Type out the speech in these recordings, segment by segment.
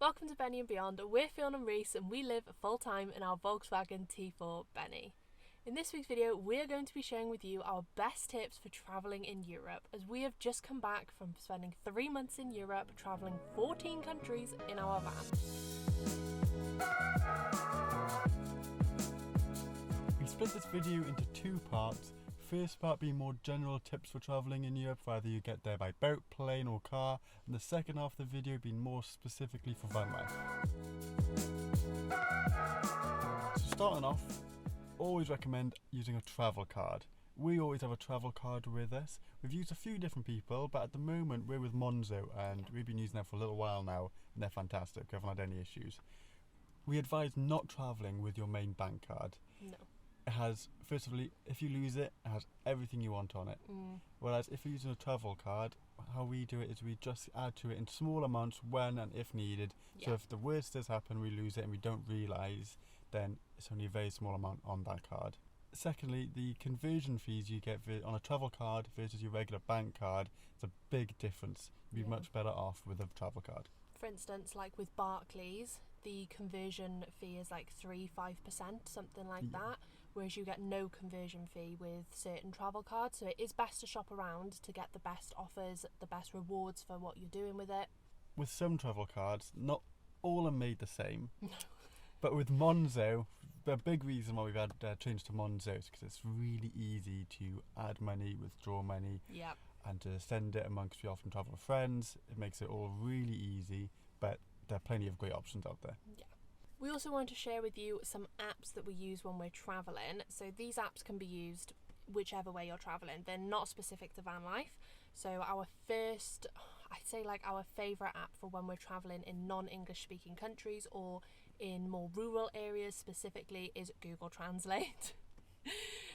Welcome to Benny and Beyond. We're Fiona and Reese and we live full-time in our Volkswagen T4 Benny. In this week's video, we're going to be sharing with you our best tips for travelling in Europe, as we have just come back from spending 3 months in Europe, travelling 14 countries in our van. We split this video into 2 parts. First part being more general tips for travelling in Europe, whether you get there by boat, plane or car, and the second half of the video being more specifically for van life. So starting off, always recommend using a travel card. We always have a travel card with us. We've used a few different people, but at the moment we're with Monzo and we've been using them for a little while now and they're fantastic. We haven't had any issues. We advise not travelling with your main bank card. No. It has, first of all, if you lose it, it has everything you want on it. Whereas if you're using a travel card, how we do it is we just add to it in small amounts when and if needed. So if the worst does happen, we lose it and we don't realise, then it's only a very small amount on that card. Secondly, the conversion fees you get on a travel card versus your regular bank card, it's a big difference. You'd be much better off with a travel card. For instance, like with Barclays, the conversion fee is like 3-5%, something like that, whereas you get no conversion fee with certain travel cards. So it is best to shop around to get the best offers, the best rewards for what you're doing with it. With some travel cards, not all are made the same. But with Monzo, the big reason why we've had changed to Monzo is because it's really easy to add money, withdraw money, and to send it amongst. We often travel with friends. It makes it all really easy, but there are plenty of great options out there. We also want to share with you some apps that we use when we're travelling. So these apps can be used whichever way you're travelling. They're not specific to van life. So our first, I'd say like our favourite app for when we're travelling in non-English speaking countries or in more rural areas specifically is Google Translate.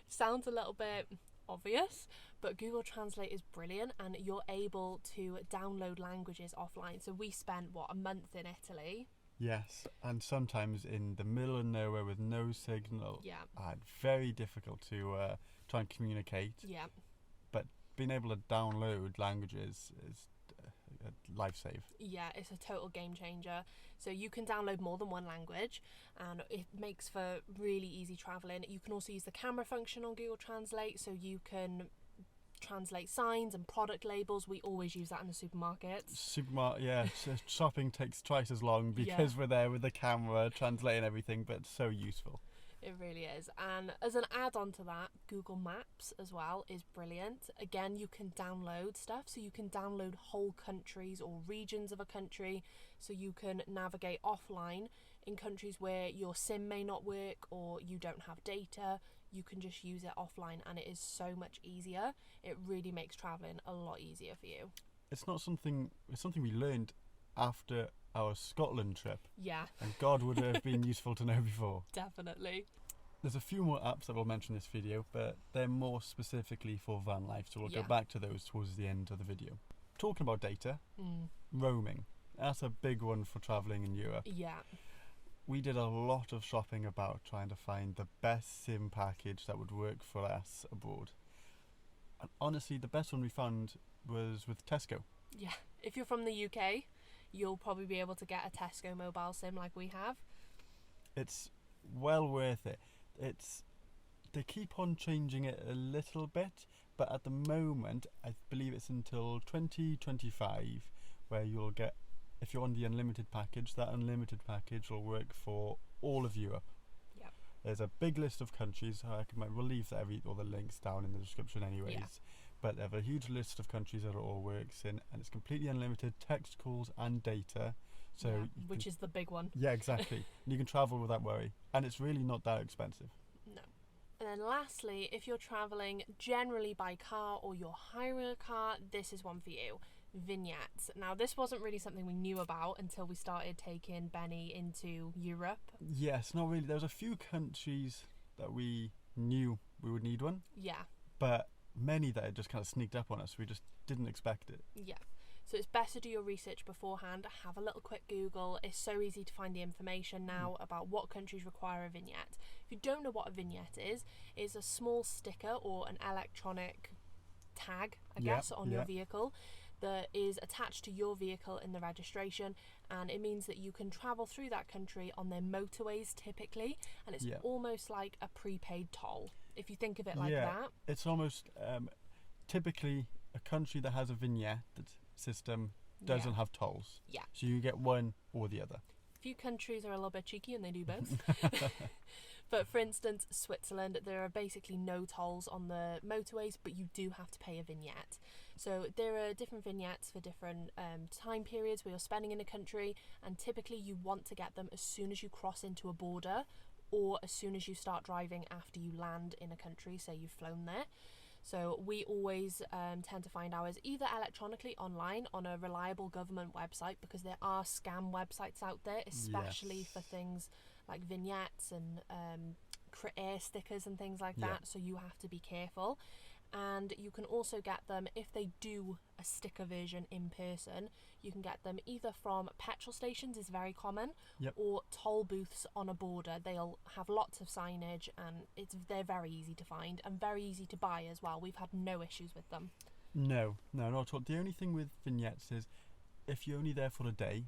Sounds a little bit obvious, but Google Translate is brilliant and you're able to download languages offline. So we spent a month in Italy. Yes, and sometimes in the middle of nowhere with no signal. And very difficult to try and communicate. But being able to download languages is a life save. It's a total game changer. So you can download more than one language and it makes for really easy travelling. You can also use the camera function on Google Translate, so you can translate signs and product labels. We always use that in the supermarkets. Shopping takes twice as long because we're there with the camera translating everything, but it's so useful. It really is. And as an add-on to that, Google Maps as well is brilliant. Again, you can download stuff, so you can download whole countries or regions of a country, so you can navigate offline in countries where your SIM may not work or you don't have data. You can just use it offline and it is so much easier. It really makes travelling a lot easier for you. It's something we learned after our Scotland trip. And God would have been useful to know before. Definitely. There's a few more apps that we'll mention in this video, but they're more specifically for van life, so we'll go back to those towards the end of the video. Talking about data, roaming. That's a big one for travelling in Europe. We did a lot of shopping about trying to find the best SIM package that would work for us abroad. And honestly, the best one we found was with Tesco. If you're from the UK, you'll probably be able to get a Tesco Mobile SIM like we have. It's well worth it. They keep on changing it a little bit, but at the moment I believe it's until 2025 where you'll get, if you're on the unlimited package, that unlimited package will work for all of Europe. There's a big list of countries. We'll leave all the links down in the description anyways. But they have a huge list of countries that it all works in, and it's completely unlimited text calls and data. So which is the big one. Exactly. And you can travel without worry, and it's really not that expensive. No. And then lastly, if you're travelling generally by car or you're hiring a car, this is one for you. Vignettes. Now this wasn't really something we knew about until we started taking Benny into Europe. Yes, not really. There was a few countries that we knew we would need one. But many that had just kind of sneaked up on us. We just didn't expect it. So it's best to do your research beforehand, have a little quick Google. It's so easy to find the information now about what countries require a vignette. If you don't know what a vignette is, it's a small sticker or an electronic tag, I guess, on your vehicle that is attached to your vehicle in the registration, and it means that you can travel through that country on their motorways typically, and it's almost like a prepaid toll if you think of it like that. It's almost typically a country that has a vignette system doesn't have tolls. So you get one or the other. A few countries are a little bit cheeky and they do both. But for instance, Switzerland, there are basically no tolls on the motorways, but you do have to pay a vignette. So there are different vignettes for different time periods where you're spending in a country, and typically you want to get them as soon as you cross into a border or as soon as you start driving after you land in a country, say you've flown there. So we always tend to find ours either electronically online on a reliable government website, because there are scam websites out there, especially for things like vignettes and air stickers and things like that, so you have to be careful. And you can also get them, if they do a sticker version in person, you can get them either from petrol stations, is very common, or toll booths on a border. They'll have lots of signage, and they're very easy to find and very easy to buy as well. We've had no issues with them. No, not at all. The only thing with vignettes is if you're only there for a day,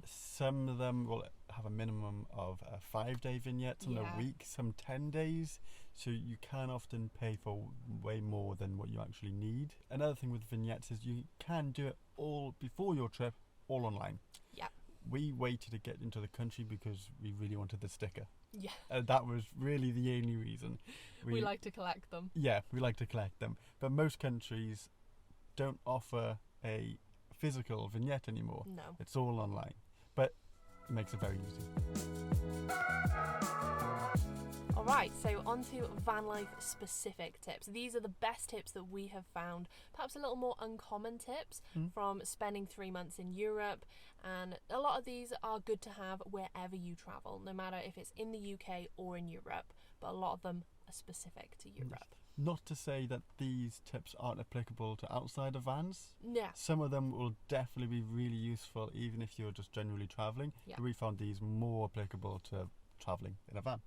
some of them will have a minimum of a 5-day vignette, some a week, some 10 days. So you can often pay for way more than what you actually need. Another thing with vignettes is you can do it all before your trip, all online. We waited to get into the country because we really wanted the sticker. That was really the only reason. We like to collect them. We like to collect them. But most countries don't offer a physical vignette anymore. No. It's all online. But it makes it very easy. Alright, so on to van life specific tips. These are the best tips that we have found, perhaps a little more uncommon tips from spending 3 months in Europe, and a lot of these are good to have wherever you travel, no matter if it's in the UK or in Europe, but a lot of them are specific to Europe. Not to say that these tips aren't applicable to outside of vans. Some of them will definitely be really useful even if you're just generally travelling. We found these more applicable to travelling in a van.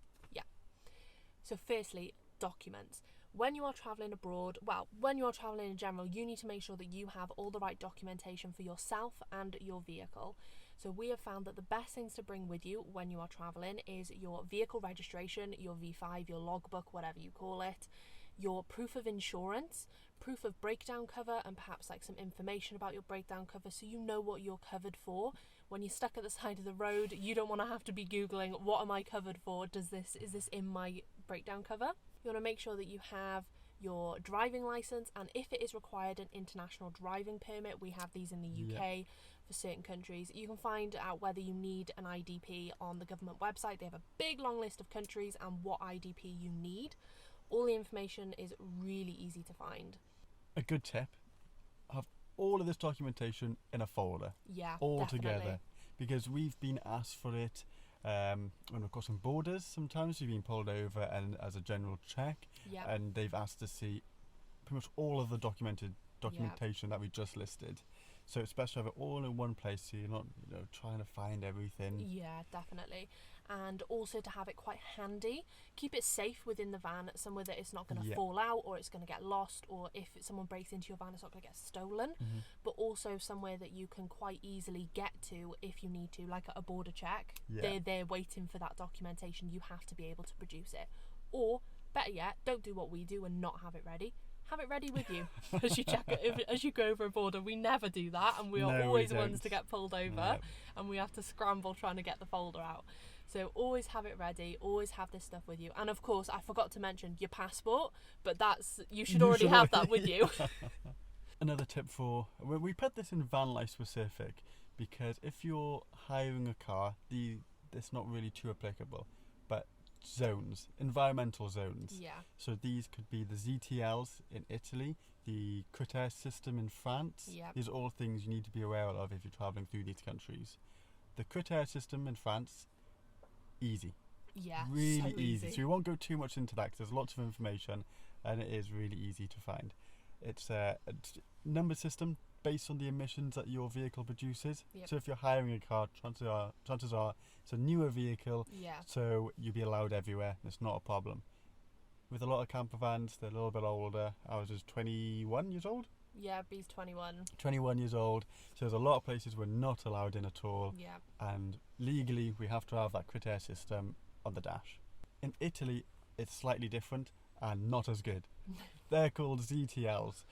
So firstly, documents. When you are travelling abroad, when you are travelling in general, you need to make sure that you have all the right documentation for yourself and your vehicle. So we have found that the best things to bring with you when you are travelling is your vehicle registration, your V5, your logbook, whatever you call it, your proof of insurance, proof of breakdown cover, and perhaps like some information about your breakdown cover so you know what you're covered for. When you're stuck at the side of the road, you don't want to have to be Googling, what am I covered for? Is this in my breakdown cover? You want to make sure that you have your driving license, and if it is required, an international driving permit. We have these in the UK for certain countries. You can find out whether you need an IDP on the government website. They have a big long list of countries and what IDP you need. All the information is really easy to find. A good tip, have all of this documentation in a folder. All definitely. Together, because we've been asked for it when we've crossing borders. Sometimes we've been pulled over and as a general check, and they've asked to see pretty much all of the documentation that we just listed. So it's best to have it all in one place so you're not trying to find everything. Definitely. And also to have it quite handy. Keep it safe within the van, somewhere that it's not going to fall out or it's going to get lost, or if someone breaks into your van it's not going to get stolen. But also somewhere that you can quite easily get to if you need to, like at a border check. They're waiting for that documentation. You have to be able to produce it. Or better yet, don't do what we do and not have it ready. Have it ready with you as you check it, as you go over a border. We never do that, and we are always the ones to get pulled over, and we have to scramble trying to get the folder out. So always have it ready, always have this stuff with you. And of course, I forgot to mention your passport, but you should already have that with you. Another tip we put this in van life specific, because if you're hiring a car, it's not really too applicable, but zones, environmental zones. So these could be the ZTLs in Italy, the critère system in France. These are all things you need to be aware of if you're travelling through these countries. The critère system in France, easy. Really so easy. So we won't go too much into that because there's lots of information and it is really easy to find. It's a number system based on the emissions that your vehicle produces. So if you're hiring a car, chances are it's a newer vehicle, so you'll be allowed everywhere. It's not a problem. With a lot of camper vans, they're a little bit older. Ours is 21 years old. Yeah, B's 21. 21 years old. So there's a lot of places we're not allowed in at all. Yeah. And legally, we have to have that critter system on the dash. In Italy, it's slightly different and not as good. They're called ZTLs,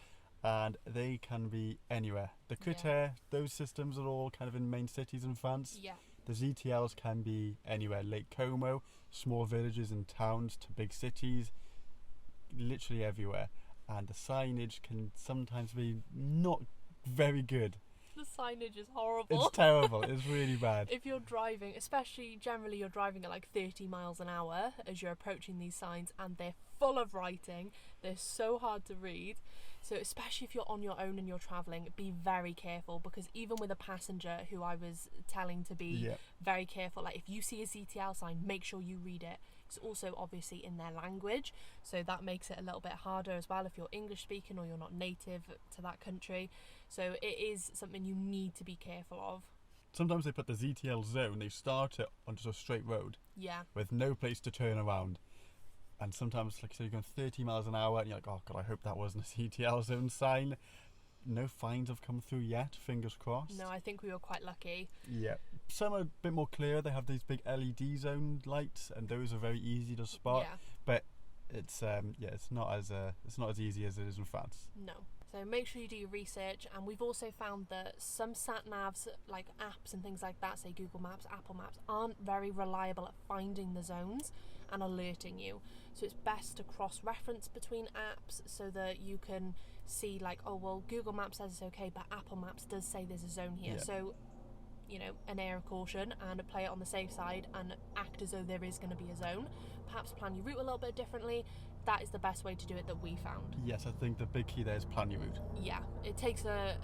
and they can be anywhere. The critter, those systems are all kind of in main cities in France. Yeah. The ZTLs can be anywhere. Lake Como, small villages and towns to big cities, literally everywhere. And the signage can sometimes be not very good. The signage is horrible. It's terrible. It's really bad. If you're driving, especially generally you're driving at like 30 miles an hour as you're approaching these signs, and they're full of writing. They're so hard to read. So especially if you're on your own and you're travelling, be very careful, because even with a passenger who I was telling to be very careful, like if you see a ZTL sign, make sure you read it. It's also obviously in their language, so that makes it a little bit harder as well if you're English speaking or you're not native to that country. So it is something you need to be careful of. Sometimes they put the ZTL zone, they start it on just a straight road. Yeah. With no place to turn around. And sometimes, like I said, you're going 30 miles an hour and you're like, oh God, I hope that wasn't a ZTL zone sign. No fines have come through yet, fingers crossed. No, I think we were quite lucky. Yeah. Some are a bit more clear. They have these big LED zone lights, and those are very easy to spot. Yeah. But it's it's not as easy as it is in France. No. So make sure you do your research, and we've also found that some sat navs, like apps and things like that, say Google Maps, Apple Maps, aren't very reliable at finding the zones and alerting you. So it's best to cross-reference between apps so that you can see, like, oh well, Google Maps says it's okay, but Apple Maps does say there's a zone here. Yeah. So, you know, an air of caution and play it on the safe side and act as though there is going to be a zone. Perhaps plan your route a little bit differently. That is the best way to do it that we found. Yes, I think the big key there is plan your route. Yeah, it takes a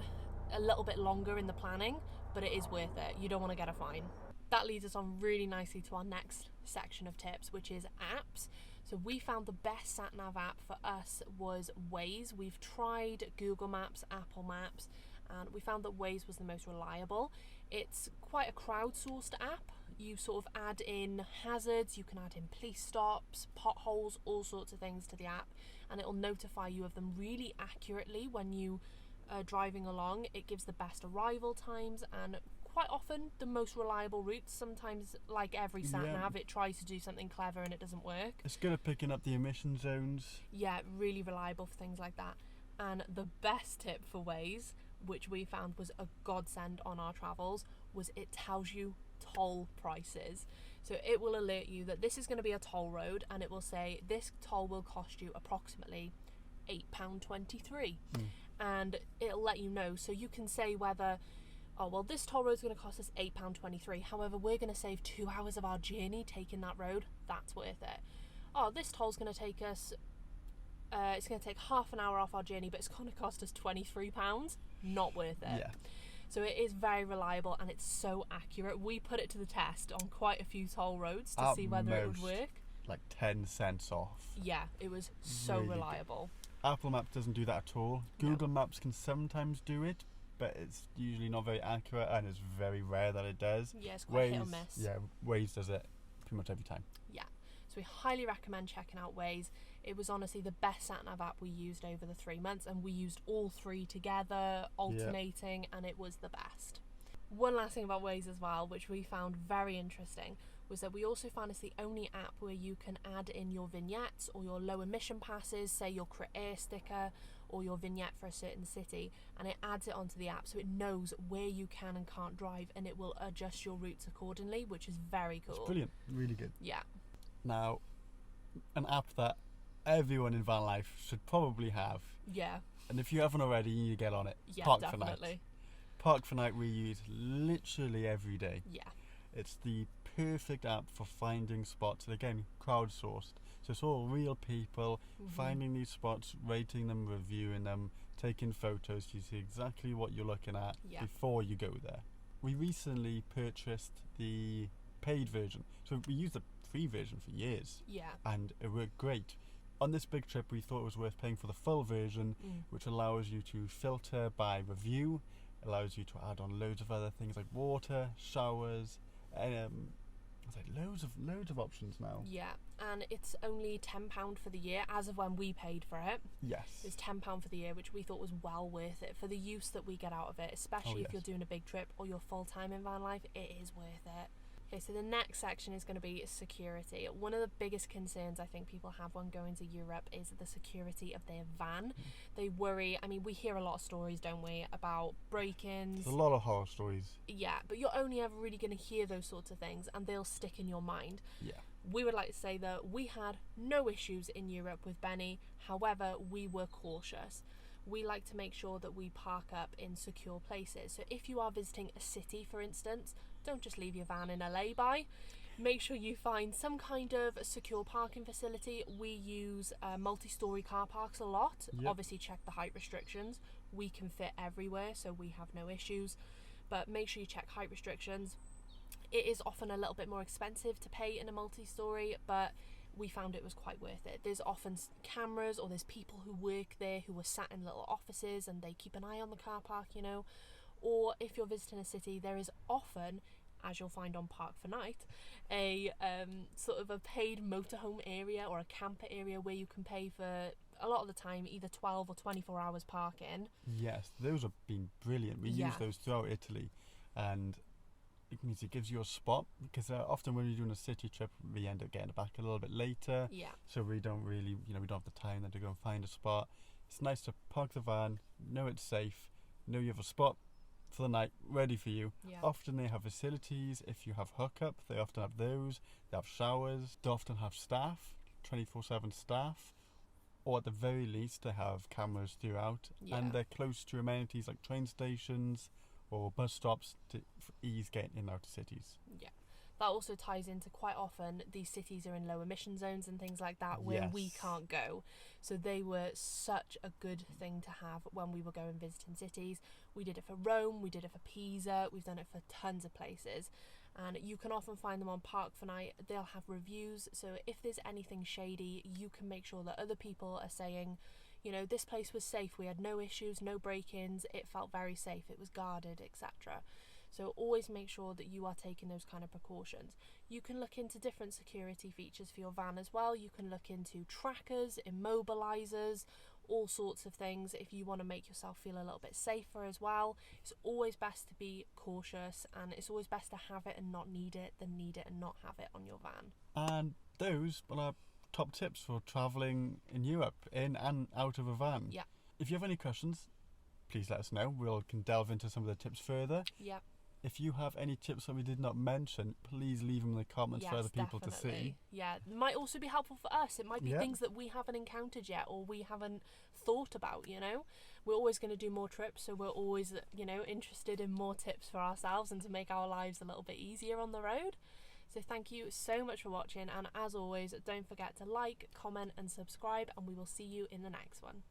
little bit longer in the planning, but it is worth it. You don't want to get a fine. That leads us on really nicely to our next section of tips, which is apps. So we found the best sat-nav app for us was Waze. We've tried Google Maps, Apple Maps, and we found that Waze was the most reliable. It's quite a crowdsourced app. You sort of add in hazards, you can add in police stops, potholes, all sorts of things to the app, and it'll notify you of them really accurately when you are driving along. It gives the best arrival times and quite often the most reliable routes. Sometimes, like every sat-nav, it tries to do something clever and it doesn't work. It's good at picking up the emission zones. Yeah, really reliable for things like that. And the best tip for Waze, which we found was a godsend on our travels, was it tells you toll prices. So it will alert you that this is going to be a toll road, and it will say this toll will cost you approximately £8.23. And it'll let you know, so you can say whether, oh well, this toll road is going to cost us £8.23, however we're going to save 2 hours of our journey taking that road, that's worth it. Oh, this toll's going to take us it's going to take half an hour off our journey, but it's going to cost us £23, not worth it. Yeah. So it is very reliable and it's so accurate. We put it to the test on quite a few toll roads to see whether it would work. Like 10 cents off. Yeah, it was so Really reliable. Apple Maps doesn't do that at all. Google Maps can sometimes do it, but it's usually not very accurate, and it's very rare that it does. Yeah, it's quite hit or miss. Yeah, Waze does it pretty much every time. Yeah, so we highly recommend checking out Waze. It was honestly the best sat-nav app we used over the 3 months, and we used all three together, alternating, and it was the best. One last thing about Waze as well, which we found very interesting, was that we also found it's the only app where you can add in your vignettes or your low emission passes, say your Crit Air sticker or your vignette for a certain city, and it adds it onto the app so it knows where you can and can't drive, and it will adjust your routes accordingly, which is very cool. It's brilliant, really good. Yeah. Now, an app that everyone in Vanlife should probably have. Yeah. And if you haven't already, you need to get on it. Yeah, Park definitely. For Night. Park for Night we use literally every day. Yeah. It's the perfect app for finding spots. And again, crowdsourced. So it's all real people finding these spots, rating them, reviewing them, taking photos. You see exactly what you're looking at before you go there. We recently purchased the paid version. So we used the free version for years. Yeah. And it worked great. On this big trip, we thought it was worth paying for the full version, which allows you to filter by review, allows you to add on loads of other things like water, showers, It's like loads of options now. Yeah, and it's only £10 for the year as of when we paid for it. Yes. It's £10 for the year, which we thought was well worth it for the use that we get out of it, especially if you're doing a big trip or you're full time in van life. It is worth it. Okay, so the next section is going to be security. One of the biggest concerns I think people have when going to Europe is the security of their van. They worry, I mean, we hear a lot of stories, don't we, about break-ins. There's a lot of horror stories. Yeah, but you're only ever really going to hear those sorts of things and they'll stick in your mind. Yeah. We would like to say that we had no issues in Europe with Benny, however, we were cautious. We like to make sure that we park up in secure places. So if you are visiting a city, for instance, don't just leave your van in a lay-by. Make sure you find some kind of secure parking facility. We use multi-storey car parks a lot. Yep. Obviously check the height restrictions. We can fit everywhere, so we have no issues. But make sure you check height restrictions. It is often a little bit more expensive to pay in a multi-storey, but we found it was quite worth it. There's often cameras, or there's people who work there who are sat in little offices and they keep an eye on the car park, you know. Or if you're visiting a city, there is often, as you'll find on Park for Night, a sort of a paid motorhome area or a camper area where you can pay for, a lot of the time, either 12 or 24 hours parking. Yes, those have been brilliant. We use those throughout Italy, and it means it gives you a spot, because often when you're doing a city trip, we end up getting back a little bit later. Yeah. So we don't really, we don't have the time then to go and find a spot. It's nice to park the van, know it's safe, know you have a spot for the night ready for you. Yeah. Often they have facilities. If you have hookup, they often have those. They have showers. They often have staff, 24/7 staff, or at the very least they have cameras throughout. Yeah. And they're close to amenities like train stations or bus stops to ease getting in and out of cities. Yeah. That also ties into, quite often these cities are in low emission zones and things like that where we can't go. So they were such a good thing to have when we were going visiting cities. We did it for Rome, we did it for Pisa, we've done it for tons of places. And you can often find them on Park for Night. They'll have reviews, so if there's anything shady, you can make sure that other people are saying, you know, this place was safe, we had no issues, no break-ins, it felt very safe, it was guarded, etc. So always make sure that you are taking those kind of precautions. You can look into different security features for your van as well. You can look into trackers, immobilizers, all sorts of things if you want to make yourself feel a little bit safer as well. It's always best to be cautious, and it's always best to have it and not need it than need it and not have it on your van. And those are our top tips for travelling in Europe, in and out of a van. Yeah. If you have any questions, please let us know. We can delve into some of the tips further. Yeah. If you have any tips that we did not mention, please leave them in the comments for other people to see. Yeah, it might also be helpful for us. It might be things that we haven't encountered yet or we haven't thought about, you know. We're always going to do more trips, so we're always, you know, interested in more tips for ourselves and to make our lives a little bit easier on the road. So thank you so much for watching, and as always, don't forget to like, comment and subscribe, and we will see you in the next one.